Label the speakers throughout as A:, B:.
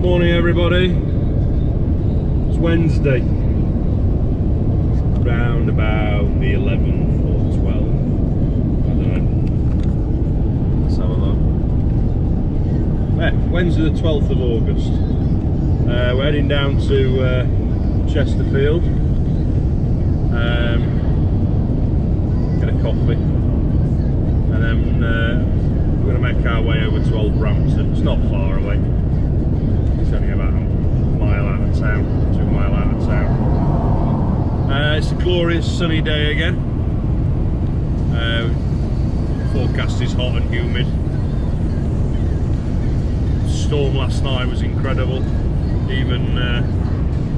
A: Morning everybody, it's Wednesday, round about the 11th or 12th, I don't know, let's have a look. Yeah, Wednesday the 12th of August, we're heading down to Chesterfield, get a coffee, and then we're going to make our way over to Old Brampton. It's not far away. It's only about a mile out of town, 2 miles out of town. It's a glorious sunny day again. Forecast is hot and humid. Storm last night was incredible. Even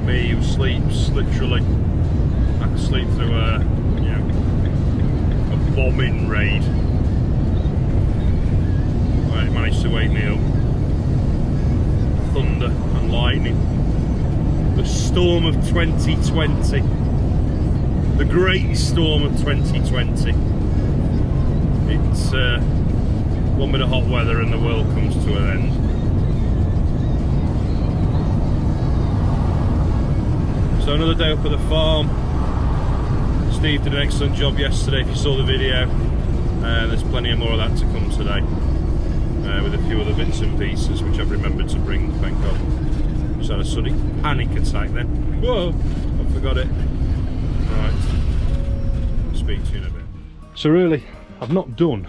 A: me, who sleeps literally, I could sleep through a bombing raid. It managed to wake me up. Thunder and lightning. The storm of 2020. The greatest storm of 2020. It's one bit of hot weather and the world comes to an end. So another day up at the farm. Steve did an excellent job yesterday if you saw the video. There's plenty more of that to come today. With a few other bits and pieces which I've remembered to bring, thank God. Just had a sudden panic attack then. Whoa, I forgot it. Right, speak to you in a bit. So really, I've not done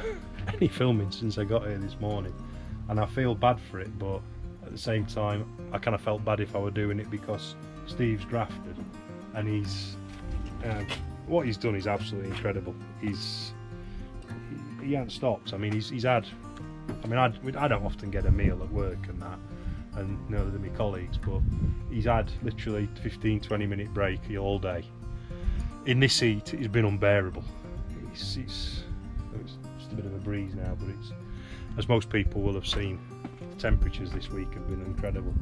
A: any filming since I got here this morning, and I feel bad for it, but at the same time I kind of felt bad if I were doing it because Steve's grafted, and he's what he's done is absolutely incredible. He hasn't stopped. I mean, he's had, I mean, I don't often get a meal at work and that, and neither do my colleagues, but he's had literally 15-20 minute break all day. In this heat, it's been unbearable. It's just a bit of a breeze now, but it's, as most people will have seen, the temperatures this week have been incredible.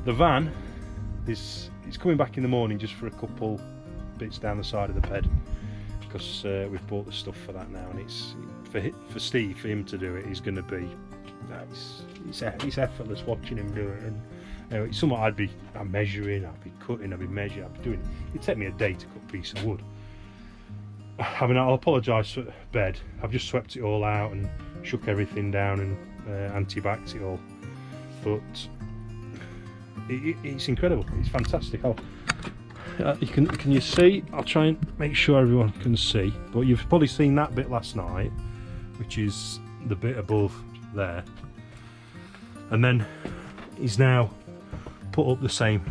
A: The van is coming back in the morning just for a couple bits down the side of the bed, because we've bought the stuff for that now, and it's for Steve, for him to do it is going to be it's effortless watching him do it, and it's something I'm measuring, I'd be cutting, I'd be measuring, I'd be doing it. It'd take me a day to cut a piece of wood. I mean, I'll apologise for the bed. I've just swept it all out and shook everything down and anti-backed it all, but it's incredible. It's fantastic. Can you see? I'll try and make sure everyone can see, but you've probably seen that bit last night, which is the bit above there, and then he's now put up the same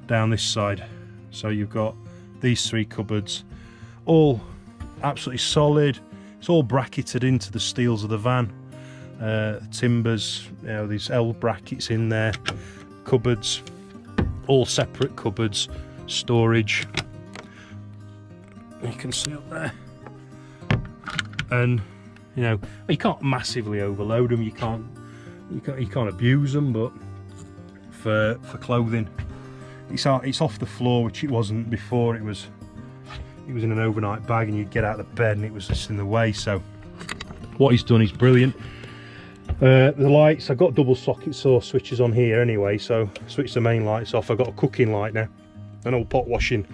A: down this side. So you've got these 3 cupboards, all absolutely solid. It's all bracketed into the steels of the van, timbers, these L brackets in there, cupboards, all separate cupboards, storage, you can see up there. And you can't massively overload them, you can't abuse them, but for clothing, it's off the floor, which it wasn't before. It was in an overnight bag, and you'd get out of the bed and it was just in the way. So what he's done is brilliant. The lights, I've got double socket saw switches on here anyway, so switch the main lights off. I've got a cooking light now, an old pot washing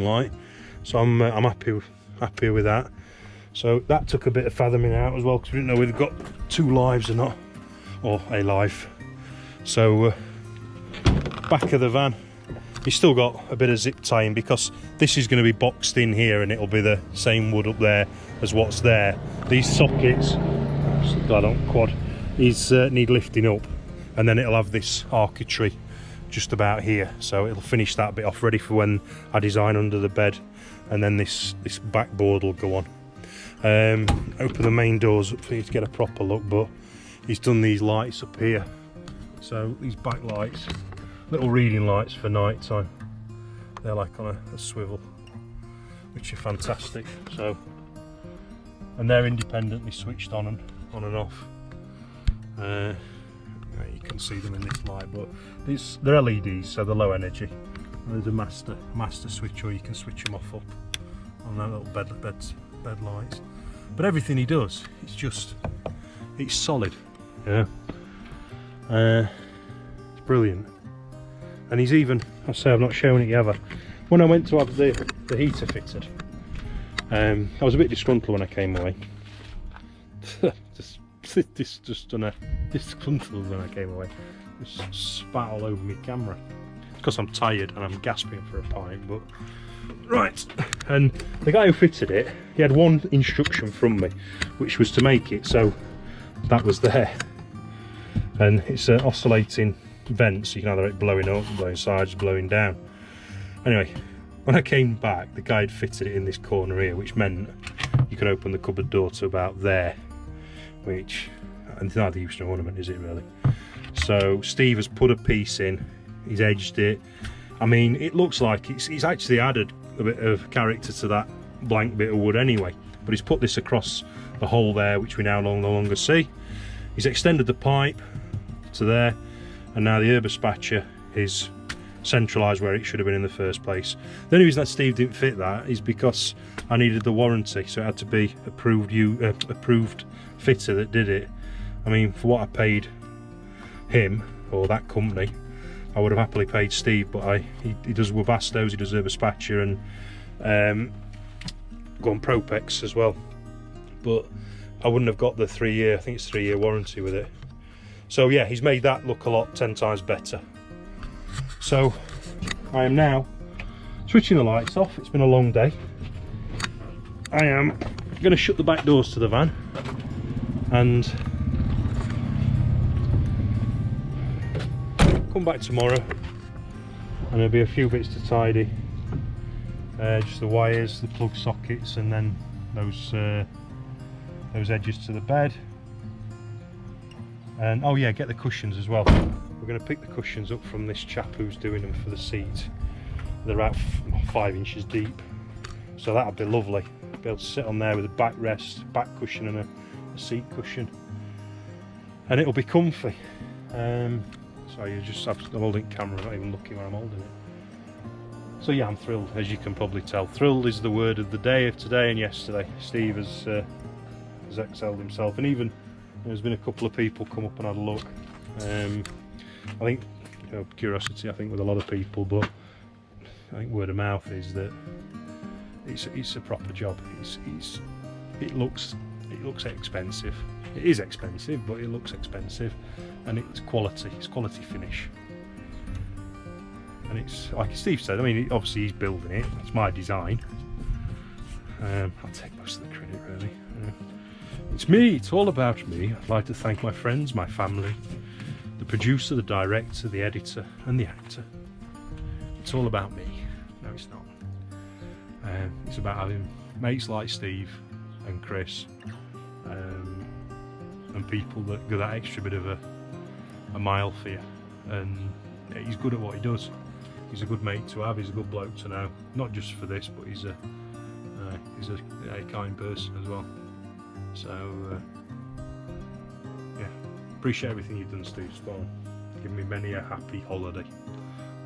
A: light, so I'm happy with that. So that took a bit of fathoming out as well, because we didn't know whether we've got 2 lives or not, or a life. So back of the van, you've still got a bit of zip tying, because this is going to be boxed in here and it'll be the same wood up there as what's there. These sockets, glad on quad, need lifting up, and then it'll have this architrave just about here, so it'll finish that bit off ready for when I design under the bed, and then this backboard will go on. Open the main doors up for you to get a proper look, but he's done these lights up here, so these back lights, little reading lights for night time, they're like on a swivel, which are fantastic. So, and they're independently switched on and off. You can see them in this light, but they're LEDs, so they're low energy. There's a master switch, or you can switch them off up on that little bed lights. But everything he does, it's solid, yeah. It's brilliant. And he's even, I say I've not shown it you ever, when I went to have the heater fitted, I was a bit disgruntled when I came away. just disgruntled when I came away. Just spat all over my camera. It's because I'm tired and I'm gasping for a pint, but right. And the guy who fitted it, he had one instruction from me, which was to make it so that was there. And it's an oscillating vent, so you can either have it blowing up, blowing sides, blowing down. Anyway, when I came back, the guy had fitted it in this corner here, which meant you can open the cupboard door to about there, which, and it's neither use nor ornament, is it really? So Steve has put a piece in, he's edged it. I mean, it looks like he's actually added a bit of character to that blank bit of wood anyway, but he's put this across the hole there, which we now no longer see. He's extended the pipe to there, and now the herb dispatcher is centralised where it should have been in the first place. The only reason that Steve didn't fit that is because I needed the warranty, so it had to be approved fitter that did it. I mean, for what I paid him, or that company, I would have happily paid Steve, but he does Webasto's, he does herb dispatcher, and go on Propex as well. But I wouldn't have got the 3-year, I think it's 3-year warranty with it. So yeah, he's made that look a lot 10 times better. So I am now switching the lights off. It's been a long day. I am going to shut the back doors to the van and come back tomorrow, and there'll be a few bits to tidy, just the wires, the plug sockets, and then those edges to the bed. And oh yeah, get the cushions as well. We're going to pick the cushions up from this chap who's doing them for the seat. They're about 5 inches deep, so that'll be lovely. Be able to sit on there with a backrest, back cushion, and a seat cushion, and it'll be comfy. So you just have, I'm holding camera, not even looking where I'm holding it. So yeah, I'm thrilled, as you can probably tell. Thrilled is the word of the day, of today and yesterday. Steve has excelled himself, and even there's been a couple of people come up and had a look. I think, you know, curiosity, I think, with a lot of people, but I think word of mouth is that it's a proper job. It looks expensive. It is expensive, but it looks expensive, and it's quality finish. And it's like Steve said, I mean, obviously he's building it, it's my design. I'll take most of the credit, really. It's me, it's all about me. I'd like to thank my friends, my family, the producer, the director, the editor, and the actor. It's all about me. No, it's not. It's about having mates like Steve and Chris, and people that go that extra bit of a mile for you. And he's good at what he does. He's a good mate to have. He's a good bloke to know. Not just for this, but he's a kind person as well. So yeah, appreciate everything you've done, Steve. Spawn, given me many a happy holiday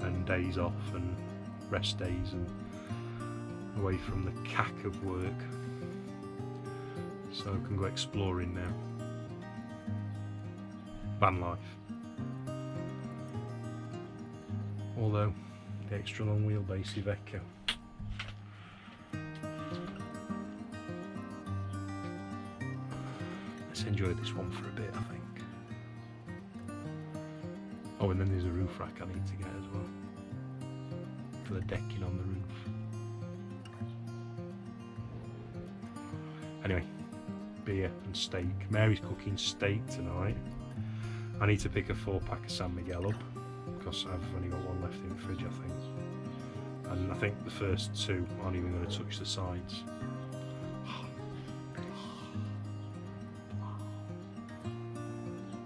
A: and days off and rest days and away from the cack of work. So I can go exploring now. Van life. Although the extra long wheelbase Iveco. Let's enjoy this one for a bit, I think. Oh, and then there's a roof rack I need to get as well, for the decking on the roof. Anyway, beer and steak. Mary's cooking steak tonight. I need to pick a 4-pack of San Miguel up, because I've only got one left in the fridge, I think. And I think the first 2 aren't even going to touch the sides.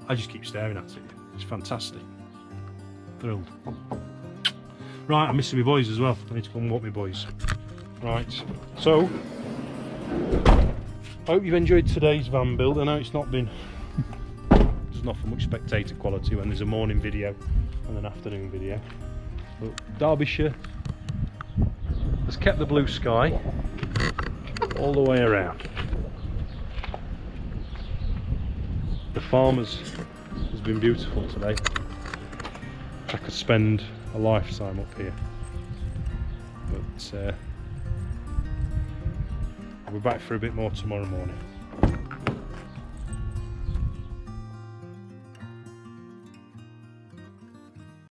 A: I just keep staring at it. It's fantastic. Thrilled. Right, I'm missing my boys as well. I need to go and walk my boys. Right, so I hope you've enjoyed today's van build. I know it's not been, there's not much spectator quality when there's a morning video and an afternoon video. But Derbyshire has kept the blue sky all the way around. The farmers has been beautiful today. I could spend a lifetime up here, but I'll be back for a bit more tomorrow morning.